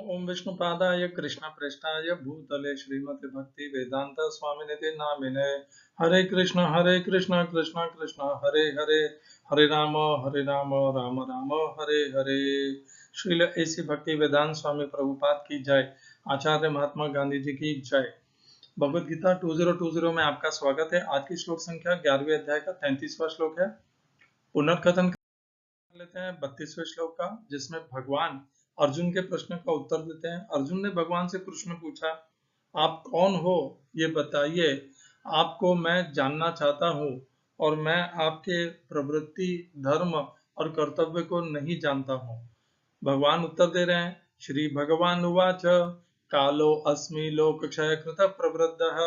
ओम विष्णुपादाय कृष्णप्रेष्ठाय भूतले श्रीमते भक्ति वेदांत स्वामिनिते नामिने हरे कृष्ण कृष्ण कृष्ण हरे हरे हरे राम राम राम हरे हरे। श्रील ऐसी भक्ति वेदांत स्वामी प्रभुपाद की जय। आचार्य महात्मा गांधी जी की जय। भगवद गीता 2020 में आपका स्वागत है। आज की श्लोक संख्या 11वें अध्याय का 33वां श्लोक है। पुनर्कथन कर लेते हैं 32वें श्लोक का, जिसमें भगवान अर्जुन के प्रश्न का उत्तर देते हैं। अर्जुन ने भगवान से प्रश्न पूछा, आप कौन हो ये बताइए, आपको मैं जानना चाहता हूँ और मैं आपके प्रवृत्ति, धर्म और कर्तव्य को नहीं जानता हूँ। भगवान उत्तर दे रहे हैं, श्री भगवान उवाच कालो अस्मि लोक क्षय कृत प्रवृद्धः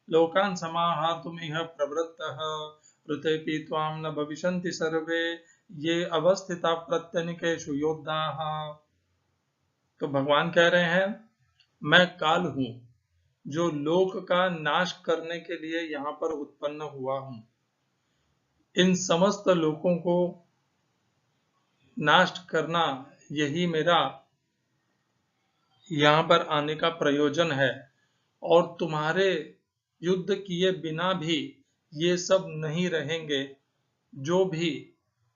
लोकान् समाहर्तुमिह प्रवृत्तः ऋतेऽपि त्वां न भविष्यन्ति सर्वे ये अवस्थिता प्रत्यनिकेषु योद्धाः। तो भगवान कह रहे हैं, मैं काल हूं जो लोक का नाश करने के लिए यहाँ पर उत्पन्न हुआ हूं। इन समस्त लोकों को नाश करना यही मेरा यहाँ पर आने का प्रयोजन है, और तुम्हारे युद्ध किए बिना भी ये सब नहीं रहेंगे जो भी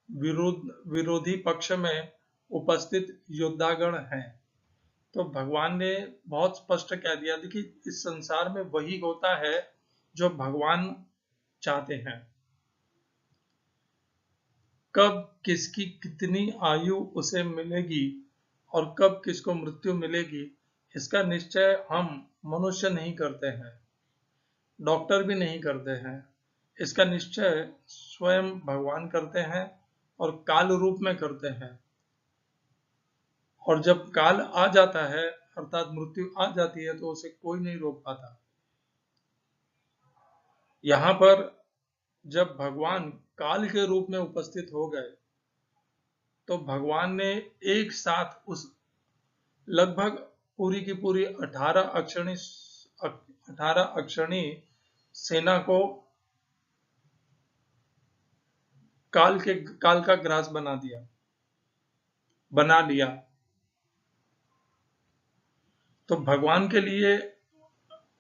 विरोधी पक्ष में उपस्थित योद्धागण हैं। तो भगवान ने बहुत स्पष्ट कह दिया, देखिए इस संसार में वही होता है जो भगवान चाहते हैं। कब किसकी कितनी आयु उसे मिलेगी और कब किसको मृत्यु मिलेगी, इसका निश्चय हम मनुष्य नहीं करते हैं, डॉक्टर भी नहीं करते हैं। इसका निश्चय स्वयं भगवान करते हैं और काल रूप में करते हैं। और जब काल आ जाता है, अर्थात मृत्यु आ जाती है, तो उसे कोई नहीं रोक पाता। यहाँ पर जब भगवान काल के रूप में उपस्थित हो गए, तो भगवान ने एक साथ उस लगभग पूरी की पूरी 18 अक्षणी सेना को काल का ग्रास बना लिया। तो भगवान के लिए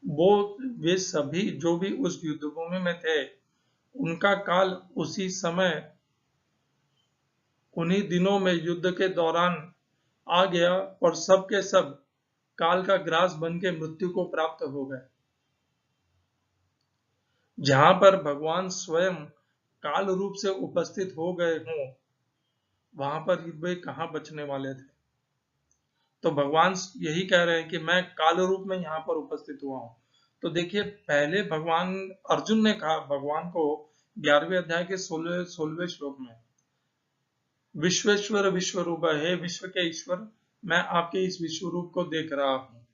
वे सभी जो भी उस युद्धभूमि में थे, उनका काल उसी समय उन्हीं दिनों में युद्ध के दौरान आ गया और सब के सब काल का ग्रास बन के मृत्यु को प्राप्त हो गए। जहां पर भगवान स्वयं काल रूप से उपस्थित हो गए हों, वहां पर वे कहां बचने वाले थे। तो भगवान यही कह रहे हैं कि मैं काल रूप में यहाँ पर उपस्थित हुआ हूं। तो देखिए, पहले भगवान अर्जुन ने कहा भगवान को 11वें अध्याय के 16वें श्लोक में, विश्वेश्वर विश्वरूप, हे विश्व के ईश्वर, मैं आपके इस विश्व रूप को देख रहा हूं।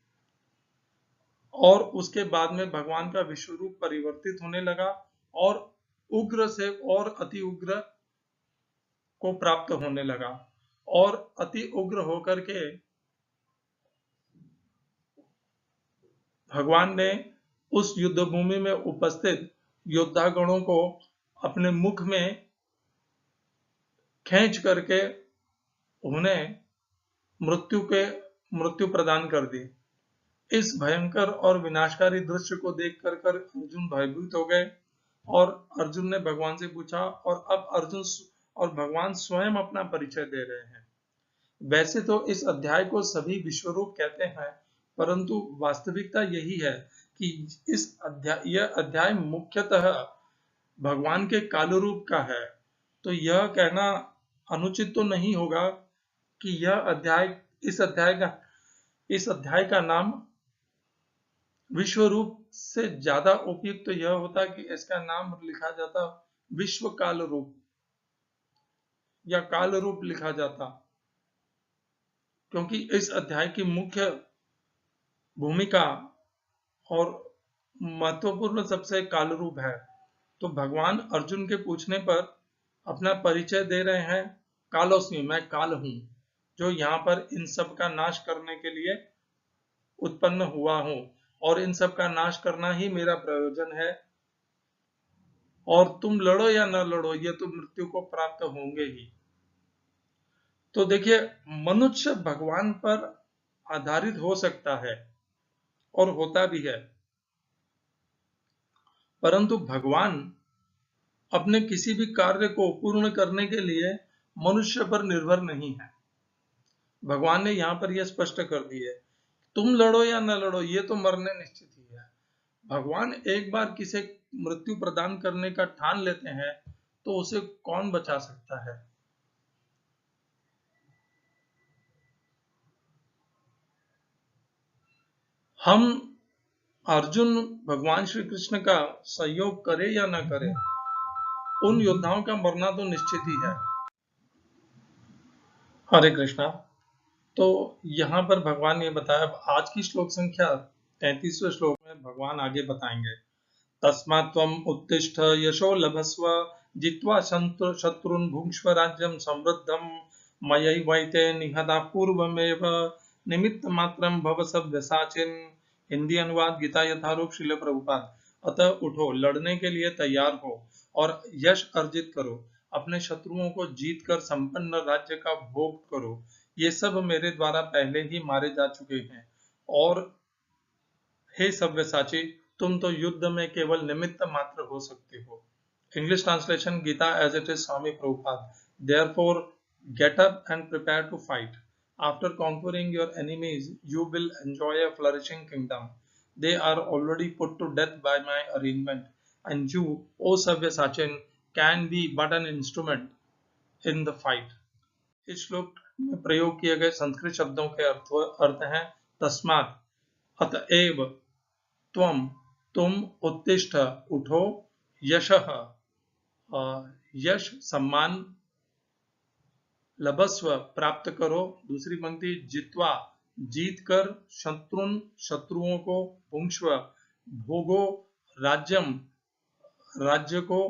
और उसके बाद में भगवान का विश्व रूप परिवर्तित होने लगा और उग्र से और अति उग्र को प्राप्त होने लगा, और अति उग्र होकर के भगवान ने उस युद्ध भूमि में उपस्थित योद्धागणों को अपने मुख में खींच करके उन्हें मृत्यु प्रदान कर दी। इस भयंकर और विनाशकारी दृश्य को देखकर अर्जुन भयभीत हो गए, और अर्जुन ने भगवान से पूछा, और अब अर्जुन और भगवान स्वयं अपना परिचय दे रहे हैं। वैसे तो इस अध्याय को सभी विश्वरूप कहते हैं, परंतु वास्तविकता यही है कि यह अध्याय मुख्यतः भगवान के काल रूप का है। तो यह कहना अनुचित तो नहीं होगा कि इस अध्याय का नाम विश्व रूप से ज्यादा उपयुक्त तो यह होता कि इसका नाम लिखा जाता विश्व काल रूप या काल रूप लिखा जाता, क्योंकि इस अध्याय की मुख्य भूमिका और महत्वपूर्ण सबसे काल रूप है। तो भगवान अर्जुन के पूछने पर अपना परिचय दे रहे हैं, कालोस्मि, मैं काल हूं जो यहाँ पर इन सब का नाश करने के लिए उत्पन्न हुआ हूं, और इन सब का नाश करना ही मेरा प्रयोजन है। और तुम लड़ो या न लड़ो, ये तो मृत्यु को प्राप्त होंगे ही। तो देखिए, मनुष्य भगवान पर आधारित हो सकता है और होता भी है, परंतु भगवान अपने किसी भी कार्य को पूर्ण करने के लिए मनुष्य पर निर्भर नहीं है। भगवान ने यहाँ पर यह स्पष्ट कर दी है, तुम लड़ो या न लड़ो, ये तो मरने निश्चित ही है। भगवान एक बार किसे मृत्यु प्रदान करने का ठान लेते हैं तो उसे कौन बचा सकता है। हम अर्जुन भगवान श्री कृष्ण का सहयोग करे या न करे, उन योद्धाओं का मरना तो निश्चित ही है। हरे कृष्णा। तो यहाँ पर भगवान ने बताया, आज की श्लोक संख्या 33वें श्लोक में भगवान आगे बताएंगे, तस्मात् त्वम् उत्तिष्ठ यशो लभस्व जित्वा शत्रुन् भुङ्क्ष्व राज्यं समृद्धं मयैवैते निहताः पूर्वमेव निमित्त मात्रं भव सव्यसाचिन्। हिंदी अनुवाद गीता यथारूप श्रील प्रभुपाद। अतः उठो, लड़ने के लिए तैयार हो और यश अर्जित करो, अपने शत्रुओं को जीत कर संपन्न राज्य का भोग करो। ये सब मेरे द्वारा पहले ही मारे जा चुके हैं, और हे सव्यसाची, तुम तो युद्ध में केवल निमित्त मात्र हो सकते हो। English translation Gita as it is Swami Prabhupada. Therefore, get up and prepare to fight. After conquering your enemies, you will enjoy a flourishing kingdom. They are already put to death by my arrangement, and you, O Savyasachin, can be but an instrument in the fight. इस श्लोक में प्रयोग किए गए संस्कृत शब्दों के अर्थ हैं तस्मात्, अतएव, त्वम, तुम, उत्तिष्ठ, उठो, यशः, यश सम्मान, लभस्व, प्राप्त करो, दूसरी पंक्ति, जित्वा, जीत कर, शत्रुन, शत्रुओं को, भुङ्क्ष्व, भोगो, राज्यम, राज्य को,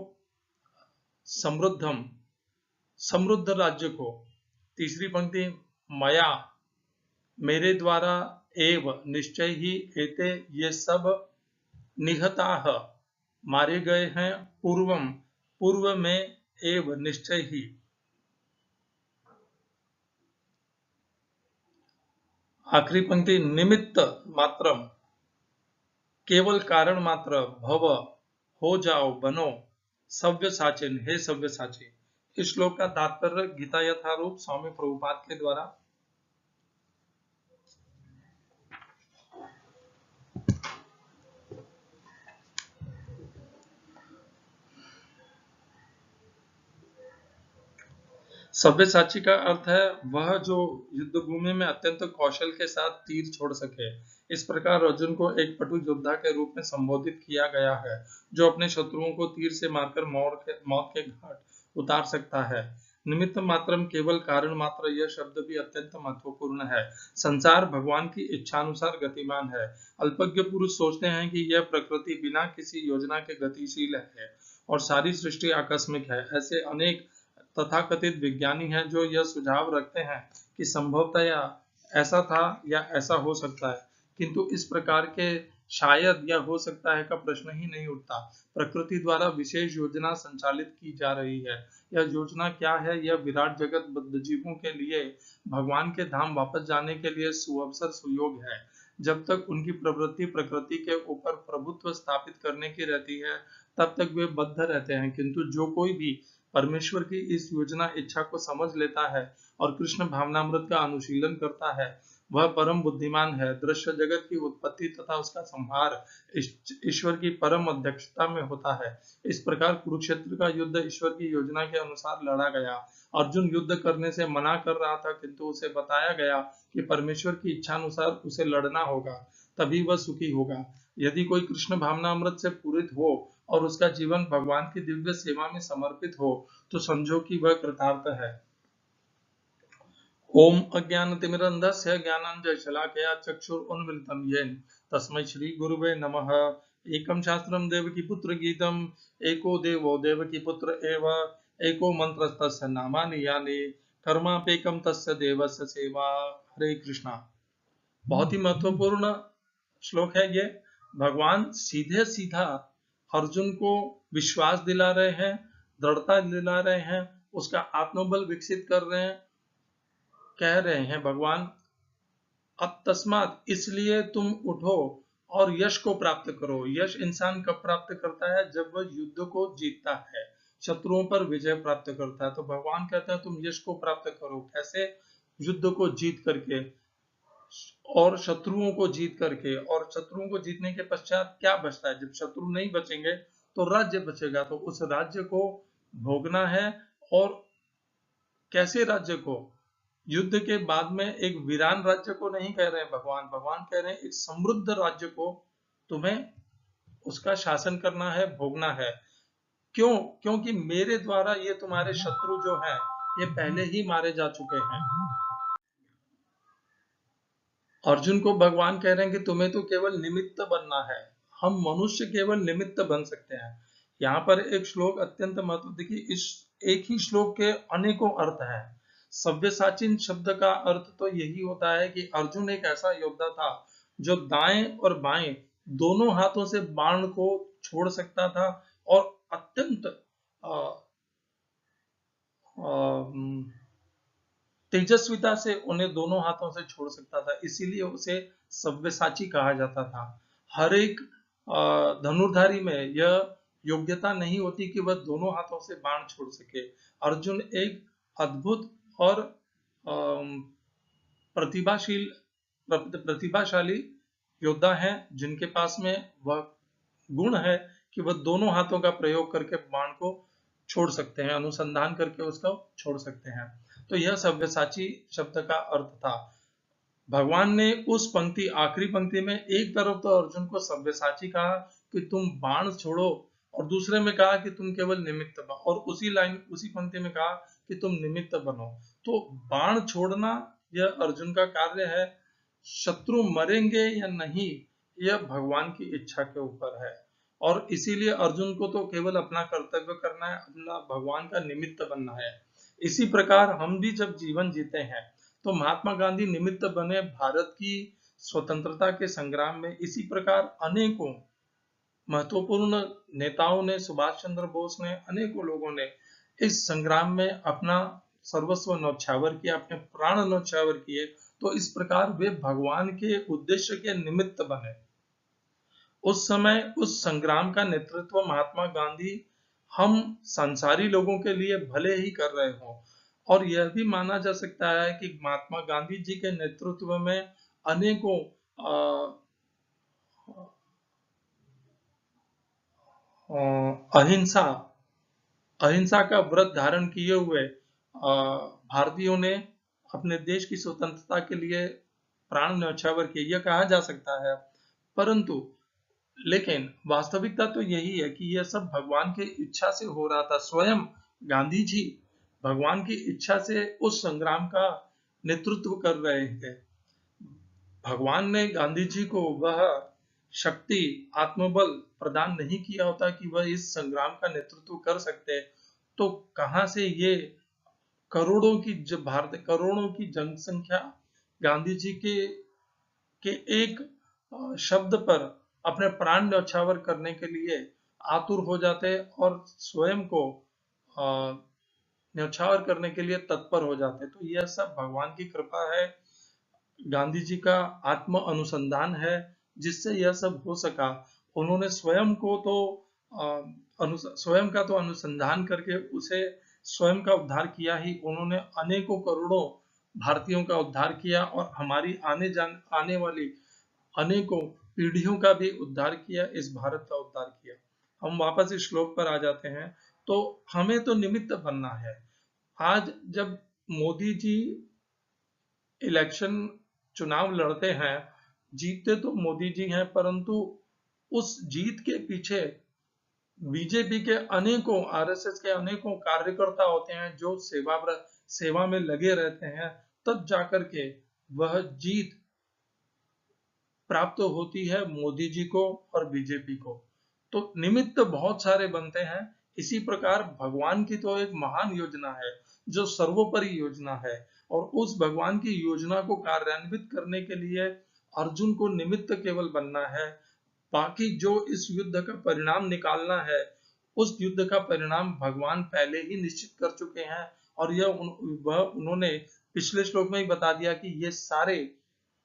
समृद्धम, समृद्ध राज्य को, तीसरी पंक्ति, मया, मेरे द्वारा, एव, निश्चय ही, एते, ये सब, निहताः, मारे गए हैं, पूर्वम, पूर्व में, एव, निश्चय ही। आखिरी पंक्ति, निमित्त मात्रम, केवल कारण मात्र, भव, हो जाओ, बनो, सव्यसाचिन, हे सव्यसाची। इस श्लोक का तात्पर्य गीता यथारूप स्वामी प्रभुपाद के द्वारा सव्यसाची का अर्थ है वह जो युद्ध भूमि में अत्यंत कौशल के साथ तीर छोड़ सके। इस प्रकार अर्जुन को एक पटु योद्धा के रूप में संबोधित किया गया है, जो अपने शत्रुओं को तीर से मारकर मौत के घाट उतार सकता है। निमित्त मात्रम, केवल कारण मात्र, यह शब्द भी अत्यंत महत्वपूर्ण है। संसार भगवान की इच्छानुसार गतिमान है। अल्पज्ञ पुरुष सोचते हैं कि यह प्रकृति बिना किसी योजना के गतिशील है और सारी सृष्टि आकस्मिक है। ऐसे अनेक तथाकथित विज्ञानी हैं जो यह सुझाव रखते हैं कि संभवतया ऐसा था या ऐसा हो सकता है, किंतु इस प्रकार के शायद या हो सकता है का प्रश्न ही नहीं उठता। प्रकृति द्वारा विशेष योजना संचालित की जा रही है। यह योजना क्या है? यह विराट जगत बद्धजीवों के लिए भगवान के धाम वापस जाने के लिए सुअवसर सुयोग है। जब तक उनकी प्रवृत्ति प्रकृति के ऊपर प्रभुत्व स्थापित करने की रहती है, तब तक वे बद्ध रहते हैं, किंतु जो कोई भी परमेश्वर की इस योजना इच्छा को समझ लेता है और कृष्ण भावनामृत का अनुशीलन करता है, वह परम बुद्धिमान है। दृश्य जगत की उत्पत्ति तथा उसका संहार ईश्वर की परम अध्यक्षता में होता है। इस प्रकार कुरुक्षेत्र का युद्ध ईश्वर की योजना के अनुसार लड़ा गया। अर्जुन युद्ध करने से मना कर रहा था, किंतु उसे बताया गया कि परमेश्वर की इच्छा अनुसार उसे लड़ना होगा, तभी वह सुखी होगा। यदि कोई कृष्ण भावनामृत से पूरित हो और उसका जीवन भगवान की दिव्य सेवा में समर्पित हो, तो समझो कि वह कृतार्थ है। ओम अज्ञानतिमिरन्धस्य ज्ञानाञ्जनशलाकया चक्षुरुन्मिलितं येन तस्मै श्री गुरुवे नमः। एकं शास्त्रं देवकीपुत्र गीतम्, एको देवो देवकीपुत्र एव, एको मंत्रस्तस्य नामानि यानि, कर्माप्येकं तस्य देवस्य सेवा। हरे कृष्णा। बहुत ही महत्वपूर्ण श्लोक है ये। भगवान सीधे सीधा अर्जुन को विश्वास दिला रहे हैं, दृढ़ता दिला रहे हैं, उसका आत्मबल विकसित कर रहे हैं। कह रहे हैं भगवान, अब तस्मात इसलिए तुम उठो और यश को प्राप्त करो। यश इंसान कब प्राप्त करता है? जब वह युद्ध को जीतता है, शत्रुओं पर विजय प्राप्त करता है। तो भगवान कहते हैं तुम यश को प्राप्त करो। कैसे? युद्ध को जीत करके और शत्रुओं को जीत करके। और शत्रुओं को जीतने के पश्चात क्या बचता है? जब शत्रु नहीं बचेंगे तो राज्य बचेगा, तो उस राज्य को भोगना है। और कैसे राज्य को? युद्ध के बाद में एक वीरान राज्य को नहीं कह रहे हैं भगवान। भगवान कह रहे हैं एक समृद्ध राज्य को तुम्हें उसका शासन करना है, भोगना है। क्यों? क्योंकि मेरे द्वारा ये तुम्हारे शत्रु जो हैं ये पहले ही मारे जा चुके हैं। अर्जुन को भगवान कह रहे हैं कि तुम्हें तो केवल निमित्त बनना है। हम मनुष्य केवल निमित्त बन सकते हैं। यहाँ पर एक श्लोक अत्यंत महत्व, देखिए इस एक ही श्लोक के अनेकों अर्थ हैं। सव्यसाचिन शब्द का अर्थ तो यही होता है कि अर्जुन एक ऐसा योद्धा था जो दाएं और बाएं दोनों हाथों से बाण को छोड़ सकता था और अत्यंत तेजस्विता से उन्हें दोनों हाथों से छोड़ सकता था, इसीलिए उसे सव्यसाची कहा जाता था। हर एक धनुर्धारी में यह योग्यता नहीं होती कि वह दोनों हाथों से बाण छोड़ सके। अर्जुन एक अद्भुत और प्रतिभाशाली योद्धा हैं जिनके पास में वह गुण है कि वह दोनों हाथों का प्रयोग करके बाण को छोड़ सकते हैं, अनुसंधान करके उसको छोड़ सकते हैं। तो यह सव्यसाची शब्द का अर्थ था। भगवान ने उस पंक्ति, आखिरी पंक्ति में एक तरफ तो अर्जुन को सव्यसाची कहा कि तुम बाण छोड़ो, और दूसरे में कहा कि तुम केवल निमित्त बनो, और उसी पंक्ति में कहा कि तुम निमित्त बनो। तो बाण छोड़ना यह अर्जुन का कार्य है। शत्रु मरेंगे या नहीं यह भगवान की इच्छा के ऊपर है, और इसीलिए अर्जुन को तो केवल अपना कर्तव्य करना है, अपना भगवान का निमित्त बनना है। इसी प्रकार हम भी जब जीवन जीते हैं तो महात्मा गांधी निमित्त बने भारत की स्वतंत्रता के संग्राम में। इसी प्रकार अनेकों महत्वपूर्ण नेताओं ने, सुभाष चंद्र बोस ने, अनेकों लोगों ने इस संग्राम में अपना सर्वस्व न्यौछावर किया, अपने प्राण न्यौछावर किए। तो इस प्रकार वे भगवान के उद्देश्य के निमित्त बने। उस समय उस संग्राम का नेतृत्व महात्मा गांधी हम संसारी लोगों के लिए भले ही कर रहे हों, और यह भी माना जा सकता है कि महात्मा गांधी जी के नेतृत्व में अनेकों अहिंसा का व्रत धारण किए हुए भारतीयों ने अपने देश की स्वतंत्रता के लिए प्राण न्यौछावर किए, यह कहा जा सकता है। परंतु लेकिन वास्तविकता तो यही है कि यह सब भगवान की इच्छा से हो रहा था। स्वयं गांधी जी भगवान की इच्छा से उस संग्राम का नेतृत्व कर रहे थे। भगवान ने गांधी जी को वह शक्ति, आत्मबल प्रदान नहीं किया होता कि वह इस संग्राम का नेतृत्व कर सकते, तो कहां से ये करोड़ों की जनसंख्या गांधी जी के एक शब्द पर अपने प्राण न्यौछावर करने के लिए आतुर हो जाते और स्वयं को न्यौछावर करने के लिए तत्पर हो जाते। तो यह सब भगवान की कृपा है, गांधी जी का आत्म अनुसंधान है जिससे यह सब हो सका। उन्होंने स्वयं का तो अनुसंधान करके उसे स्वयं का उद्धार किया ही, उन्होंने अनेकों करोड़ों भारतीयों का उद्धार किया और हमारी आने वाली अनेकों पीढ़ियों का भी उद्धार किया, इस भारत का उद्धार किया। हम वापस इस श्लोक पर आ जाते हैं। तो हमें तो निमित्त बनना है। आज जब मोदी जी इलेक्शन, चुनाव लड़ते हैं, जीतते तो मोदी जी हैं, परंतु उस जीत के पीछे बीजेपी के अनेकों, आरएसएस के अनेकों कार्यकर्ता होते हैं जो सेवा में लगे रहते हैं, तब जाकर के वह जीत प्राप्त होती है मोदी जी को और बीजेपी को। तो निमित्त बहुत सारे बनते हैं। इसी प्रकार भगवान की तो एक महान योजना है जो सर्वोपरि योजना है, और उस भगवान की योजना को कार्यान्वित करने के लिए अर्जुन को निमित्त केवल बनना है। बाकी जो इस युद्ध का परिणाम निकालना है, उस युद्ध का परिणाम भगवान पहले ही निश्चित कर चुके हैं, और उन्होंने पिछले श्लोक में ही बता दिया कि ये सारे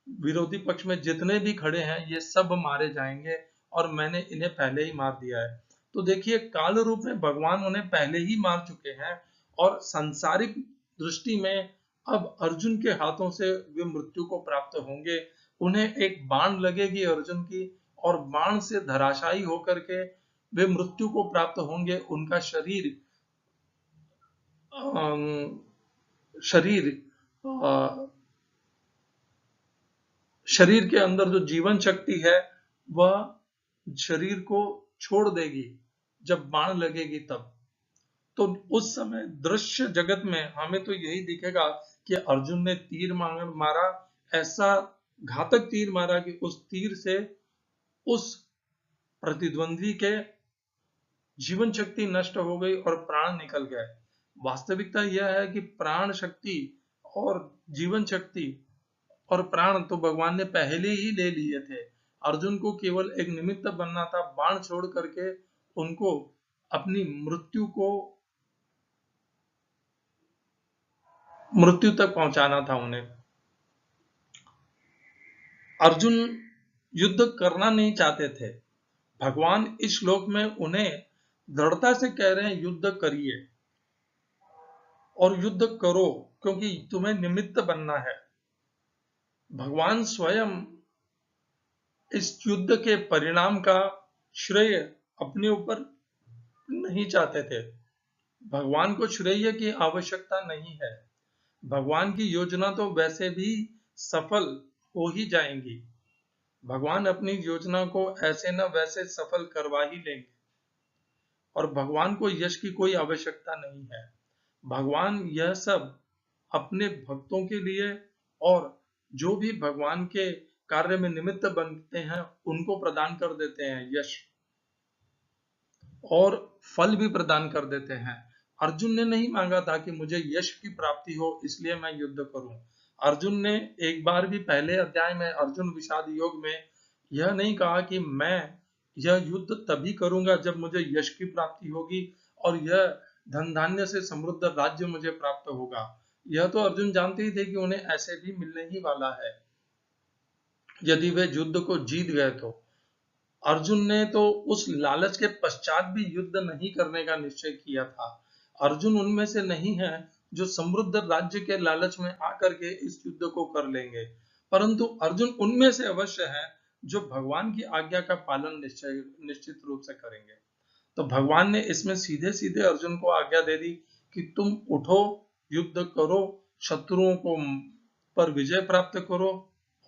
विरोधी पक्ष में जितने भी खड़े हैं ये सब मारे जाएंगे और मैंने इन्हें पहले ही मार दिया है। तो देखिए काल रूप में भगवान उन्हें पहले ही मार चुके हैं और सांसारिक दृष्टि में अब अर्जुन के हाथों से वे मृत्यु को प्राप्त होंगे। उन्हें एक बाण लगेगी अर्जुन की और बाण से धराशायी होकर के वे मृत्यु को प्राप्त होंगे। उनका शरीर शरीर शरीर के अंदर जो जीवन शक्ति है वह शरीर को छोड़ देगी जब बाण लगेगी तब। तो उस समय दृश्य जगत में हमें तो यही दिखेगा कि अर्जुन ने तीर मारा, ऐसा घातक तीर मारा कि उस तीर से उस प्रतिद्वंदी के जीवन शक्ति नष्ट हो गई और प्राण निकल गए। वास्तविकता यह है कि प्राण शक्ति और जीवन शक्ति और प्राण तो भगवान ने पहले ही ले लिए थे। अर्जुन को केवल एक निमित्त बनना था, बाण छोड़ करके उनको अपनी मृत्यु तक पहुंचाना था उन्हें। अर्जुन युद्ध करना नहीं चाहते थे। भगवान इस श्लोक में उन्हें दृढ़ता से कह रहे हैं युद्ध करिए और युद्ध करो क्योंकि तुम्हें निमित्त बनना है। भगवान स्वयं इस युद्ध के परिणाम का श्रेय अपने ऊपर नहीं चाहते थे। भगवान को श्रेय की आवश्यकता नहीं है। भगवान की योजना तो वैसे भी सफल हो ही जाएंगी। भगवान अपनी योजना को ऐसे न वैसे सफल करवा ही लेंगे और भगवान को यश की कोई आवश्यकता नहीं है। भगवान यह सब अपने भक्तों के लिए और जो भी भगवान के कार्य में निमित्त बनते हैं उनको प्रदान कर देते हैं यश और फल भी प्रदान कर देते हैं। अर्जुन ने नहीं मांगा था कि मुझे यश की प्राप्ति हो इसलिए मैं युद्ध करूं। अर्जुन ने एक बार भी पहले अध्याय में अर्जुन विषाद योग में यह नहीं कहा कि मैं यह युद्ध तभी करूंगा जब मुझे यश की प्राप्ति होगी और यह धन धान्य से समृद्ध राज्य मुझे प्राप्त होगा। यह तो अर्जुन जानते ही थे कि उन्हें ऐसे भी मिलने ही वाला है यदि वे युद्ध को जीत गए तो। अर्जुन ने तो उस लालच के पश्चात भी युद्ध नहीं करने का निश्चय किया था। अर्जुन उनमें से नहीं है जो समृद्ध राज्य के लालच में आकर के इस युद्ध को कर लेंगे, परंतु अर्जुन उनमें से अवश्य है जो भगवान की आज्ञा का पालन निश्चित रूप से करेंगे। तो भगवान ने इसमें सीधे सीधे अर्जुन को आज्ञा दे दी कि तुम उठो, युद्ध करो, शत्रुओं को पर विजय प्राप्त करो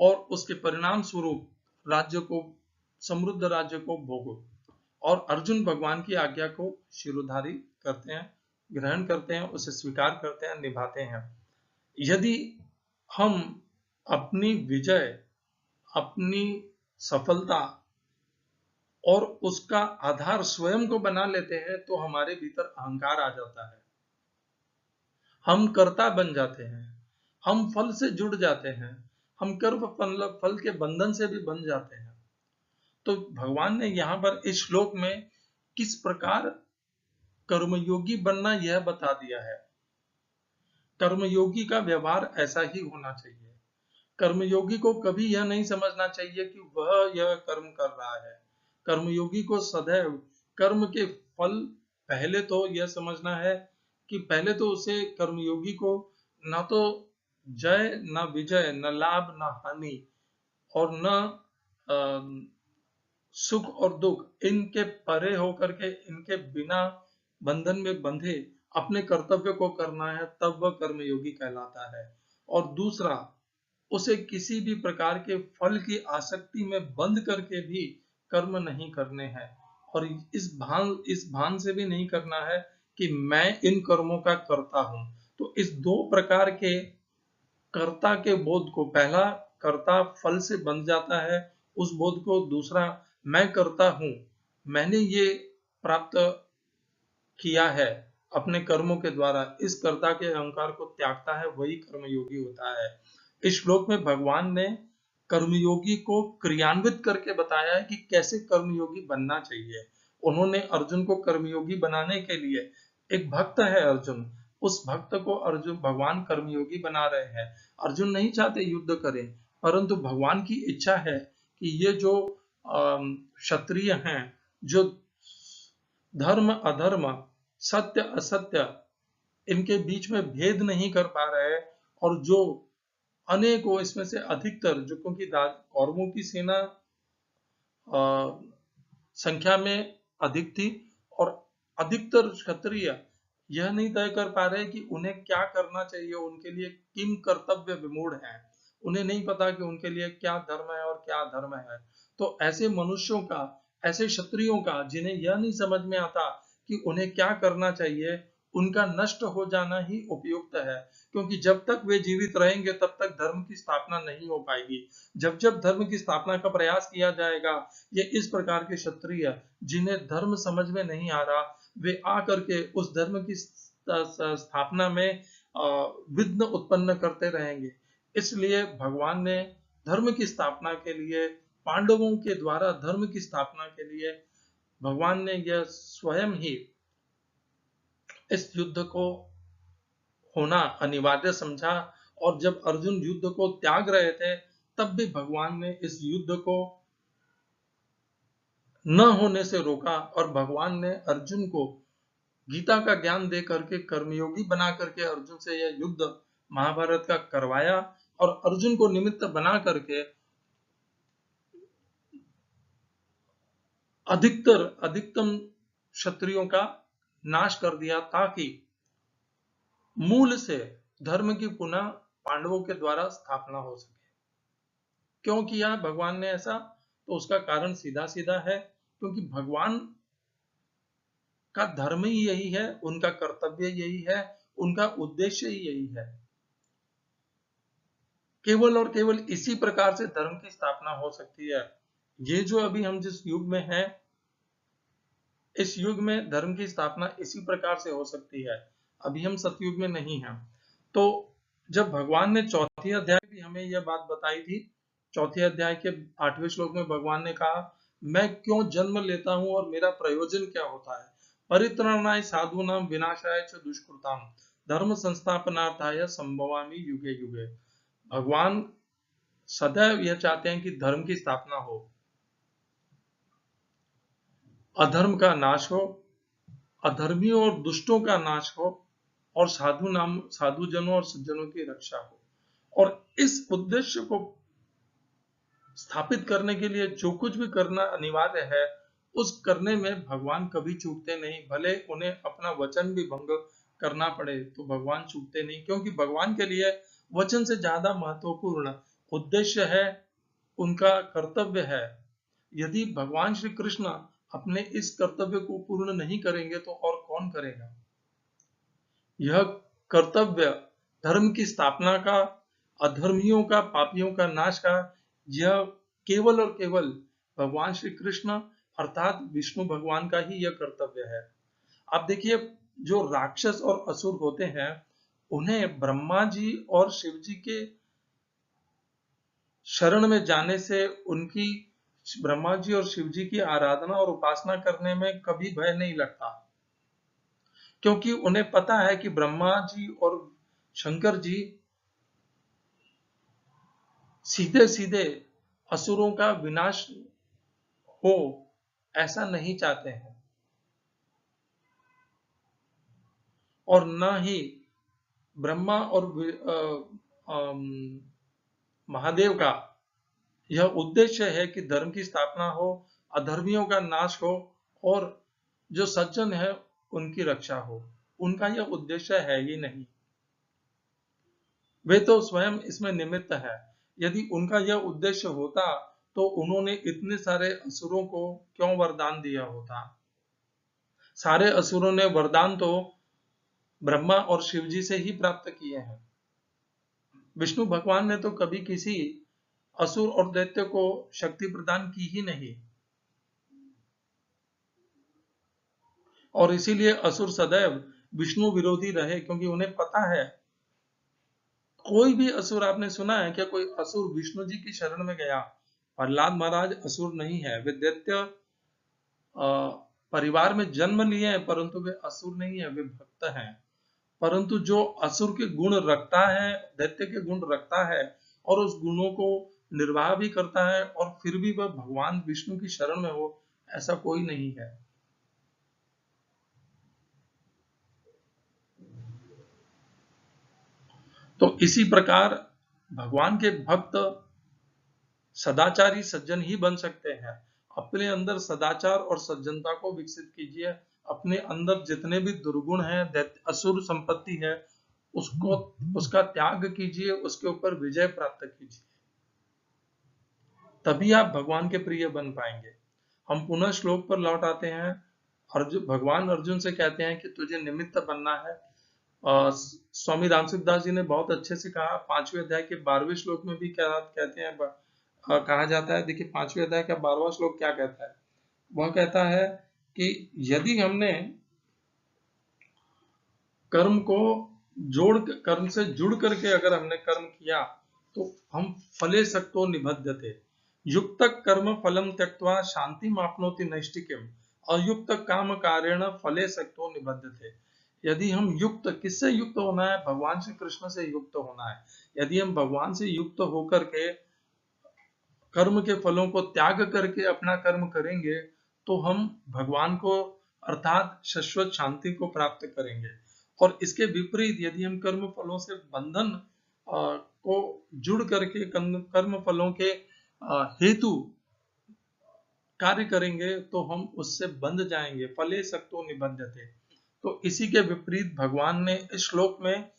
और उसके परिणाम स्वरूप राज्य को, समृद्ध राज्य को भोगो। और अर्जुन भगवान की आज्ञा को शिरोधारी करते हैं, ग्रहण करते हैं, उसे स्वीकार करते हैं, निभाते हैं। यदि हम अपनी विजय, अपनी सफलता और उसका आधार स्वयं को बना लेते हैं तो हमारे भीतर अहंकार आ जाता है, हम कर्ता बन जाते हैं, हम फल से जुड़ जाते हैं, हम कर्म फल के बंधन से भी बन जाते हैं। तो भगवान ने यहाँ पर इस श्लोक में किस प्रकार कर्मयोगी बनना यह बता दिया है। कर्मयोगी का व्यवहार ऐसा ही होना चाहिए। कर्मयोगी को कभी यह नहीं समझना चाहिए कि वह यह कर्म कर रहा है। कर्मयोगी को सदैव कर्म के फल, पहले तो यह समझना है कि पहले तो उसे कर्मयोगी को न तो जय न विजय, न लाभ न हानि और न सुख और दुख, इनके परे होकर के, इनके बिना बंधन में बंधे अपने कर्तव्य को करना है, तब वह कर्मयोगी कहलाता है। और दूसरा, उसे किसी भी प्रकार के फल की आसक्ति में बंद करके भी कर्म नहीं करने हैं और इस भान से भी नहीं करना है कि मैं इन कर्मों का करता हूं। तो इस दो प्रकार के कर्ता के बोध को, पहला कर्ता फल से बंध जाता है उस बोध को, दूसरा मैं करता हूं, मैंने ये प्राप्त किया है अपने कर्मों के द्वारा, इस कर्ता के अहंकार को त्यागता है, वही कर्मयोगी होता है। इस श्लोक में भगवान ने कर्मयोगी को क्रियान्वित करके बताया है कि कैसे कर्मयोगी बनना चाहिए। उन्होंने अर्जुन को कर्मयोगी बनाने के लिए, एक भक्त है अर्जुन, उस भक्त को अर्जुन भगवान कर्मयोगी बना रहे हैं। अर्जुन नहीं चाहते युद्ध करें, परंतु भगवान की इच्छा है कि ये जो क्षत्रिय हैं, जो धर्म अधर्म, सत्य असत्य, इनके बीच में भेद नहीं कर पा रहे, और जो अनेकों इसमें से अधिकतर, जो क्योंकि कौरवों की सेना संख्या में अधिक थी, और अधिकतर क्षत्रिय यह नहीं तय कर पा रहे कि उन्हें क्या करना चाहिए, उनके लिए किम कर्तव्य विमूढ़ है, उन्हें नहीं पता कि उनके लिए क्या धर्म है और क्या अधर्म है। तो ऐसे मनुष्यों का, ऐसे क्षत्रियों का जिन्हें यह नहीं समझ में आता कि उन्हें क्या करना चाहिए, उनका नष्ट हो जाना ही उपयुक्त है, क्योंकि जब तक वे जीवित रहेंगे तब तक धर्म की स्थापना नहीं हो पाएगी। जब जब धर्म की स्थापना का प्रयास किया जाएगा, ये इस प्रकार के क्षत्रिय जिन्हें धर्म समझ में नहीं आ रहा, वे आकर के उस धर्म की स्थापना में विघ्न उत्पन्न करते रहेंगे। इसलिए भगवान ने धर्म की स्थापना के लिए, पांडवों के द्वारा धर्म की स्थापना के लिए, भगवान ने यह स्वयं ही इस युद्ध को होना अनिवार्य समझा। और जब अर्जुन युद्ध को त्याग रहे थे, तब भी भगवान ने इस युद्ध को न होने से रोका, और भगवान ने अर्जुन को गीता का ज्ञान दे करके, कर्मयोगी बना करके अर्जुन से यह युद्ध महाभारत का करवाया, और अर्जुन को निमित्त बना करके अधिकतम क्षत्रियों का नाश कर दिया, ताकि मूल से धर्म की पुनः पांडवों के द्वारा स्थापना हो सके। क्यों किया भगवान ने ऐसा? तो उसका कारण सीधा सीधा है, क्योंकि भगवान का धर्म ही यही है, उनका कर्तव्य यही है, उनका उद्देश्य ही यही है। केवल और केवल इसी प्रकार से धर्म की स्थापना हो सकती है। ये जो अभी हम जिस युग में हैं, इस युग में धर्म की स्थापना इसी प्रकार से हो सकती है। अभी हम सतयुग में नहीं हैं। तो जब भगवान ने चौथे अध्याय भी हमें यह बात बताई थी, चौथे अध्याय के 8वें श्लोक में भगवान ने कहा, मैं क्यों जन्म लेता हूं और मेरा प्रयोजन क्या होता है। परित्राणाय साधूनां विनाशाय च दुष्कृताम धर्म संस्थापनार्थाय संभवामि युगे युगे। भगवान सदैव यह चाहते हैं कि धर्म की स्थापना हो, अधर्म का नाश हो, अधर्मियों और दुष्टों का नाश हो, और साधुजनों और सज्जनों की रक्षा हो। और इस उद्देश्य को स्थापित करने के लिए जो कुछ भी करना अनिवार्य है, उस करने में भगवान कभी चूकते नहीं। भले उन्हें अपना वचन भी भंग करना पड़े तो भगवान चूकते नहीं, क्योंकि भगवान के लिए वचन से ज्यादा महत्वपूर्ण उद्देश्य है, उनका कर्तव्य है। यदि भगवान श्री कृष्ण अपने इस कर्तव्य को पूर्ण नहीं करेंगे तो और कौन करेगा। यह कर्तव्य धर्म की स्थापना का, अधर्मियों का, पापियों का नाश का, यह केवल और केवल भगवान श्री कृष्ण अर्थात विष्णु भगवान का ही यह कर्तव्य है। आप देखिए, जो राक्षस और असुर होते हैं, उन्हें ब्रह्मा जी और शिव जी के शरण में जाने से, उनकी ब्रह्मा जी और शिव जी की आराधना और उपासना करने में कभी भय नहीं लगता, क्योंकि उन्हें पता है कि ब्रह्मा जी और शंकर जी सीधे सीधे असुरों का विनाश हो ऐसा नहीं चाहते हैं, और न ही ब्रह्मा और महादेव का यह उद्देश्य है कि धर्म की स्थापना हो, अधर्मियों का नाश हो, और जो सज्जन है उनकी रक्षा हो। उनका यह उद्देश्य है ही नहीं, वे तो स्वयं इसमें निमित्त है। यदि उनका यह उद्देश्य होता तो उन्होंने इतने सारे असुरों को क्यों वरदान दिया होता। सारे असुरों ने वरदान तो ब्रह्मा और शिव जी से ही प्राप्त किए हैं। विष्णु भगवान ने तो कभी किसी असुर और दैत्य को शक्ति प्रदान की ही नहीं, और इसीलिए असुर सदैव विष्णु विरोधी रहे, क्योंकि उन्हें पता है। कोई भी असुर, आपने सुना है क्या कोई असुर विष्णु जी की शरण में गया? प्रहलाद महाराज असुर नहीं है, वे दैत्य परिवार में जन्म लिए हैं, परंतु वे असुर नहीं है, वे भक्त हैं। परंतु जो असुर के गुण रखता है, दैत्य के गुण रखता है, और उस गुणों को निर्वाह भी करता है और फिर भी वह भगवान विष्णु की शरण में हो, ऐसा कोई नहीं है। तो इसी प्रकार भगवान के भक्त सदाचारी सज्जन ही बन सकते हैं। अपने अंदर सदाचार और सज्जनता को विकसित कीजिए। अपने अंदर जितने भी दुर्गुण हैं, असुर संपत्ति है, उसको उसका त्याग कीजिए, उसके ऊपर विजय प्राप्त कीजिए, तभी आप भगवान के प्रिय बन पाएंगे। हम पुनः श्लोक पर लौट आते हैं। भगवान अर्जुन से कहते हैं कि तुझे निमित्त बनना है। स्वामी रामसिक दास जी ने बहुत अच्छे से कहा, 5वें अध्याय के 12वें श्लोक में भी क्या कहते हैं, कहा जाता है। देखिए 5वें अध्याय का 12वां श्लोक क्या कहता है। वह कहता है कि यदि हमने कर्म से जुड़ करके अगर हमने कर्म किया तो हम फले सक्तो निबध्यते, युक्त कर्म फलम त्यक्त्वा शांति मापनोति नैष्टिकीम, अयुक्त काम कारेण फले सक्तो निबध्यते। यदि हम युक्त, किससे युक्त होना है, भगवान श्री कृष्ण से युक्त होना है। यदि हम भगवान से युक्त होकर के कर्म के फलों को त्याग करके अपना कर्म करेंगे तो हम भगवान को अर्थात शाश्वत शांति को प्राप्त करेंगे। और इसके विपरीत यदि हम कर्म फलों से बंधन को जुड़ करके कर्म फलों के हेतु कार्य करेंगे तो हम उससे बंध जाएंगे, फले सक्तो निबध्यते। तो इसी के विपरीत भगवान ने इस श्लोक में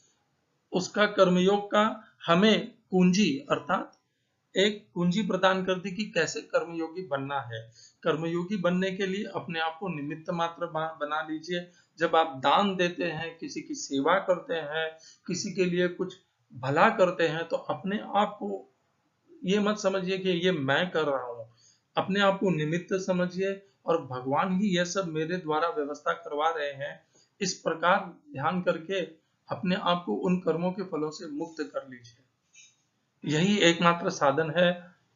उसका कर्मयोग का हमें कुंजी अर्थात एक कुंजी प्रदान कर दी कि कैसे कर्मयोगी बनना है। कर्मयोगी बनने के लिए अपने आप को निमित्त मात्र बना लीजिए। जब आप दान देते हैं, किसी की सेवा करते हैं, किसी के लिए कुछ भला करते हैं, तो अपने आप को ये मत समझिए कि ये मैं कर रहा हूँ। अपने आप को निमित्त समझिए और भगवान ही यह सब मेरे द्वारा व्यवस्था करवा रहे हैं, इस प्रकार ध्यान करके अपने आप को उन कर्मों के फलों से मुक्त कर लीजिए। यही एकमात्र साधन है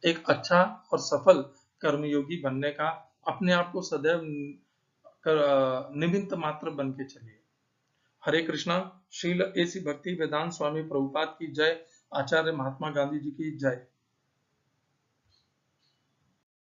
एक अच्छा और सफल कर्मयोगी बनने का। अपने आप को सदैव निमित्त मात्र बन के चलिए। हरे कृष्णा। श्रील एसी भक्ति वेदांत स्वामी प्रभुपाद की जय। आचार्य महात्मा गांधी जी की जय।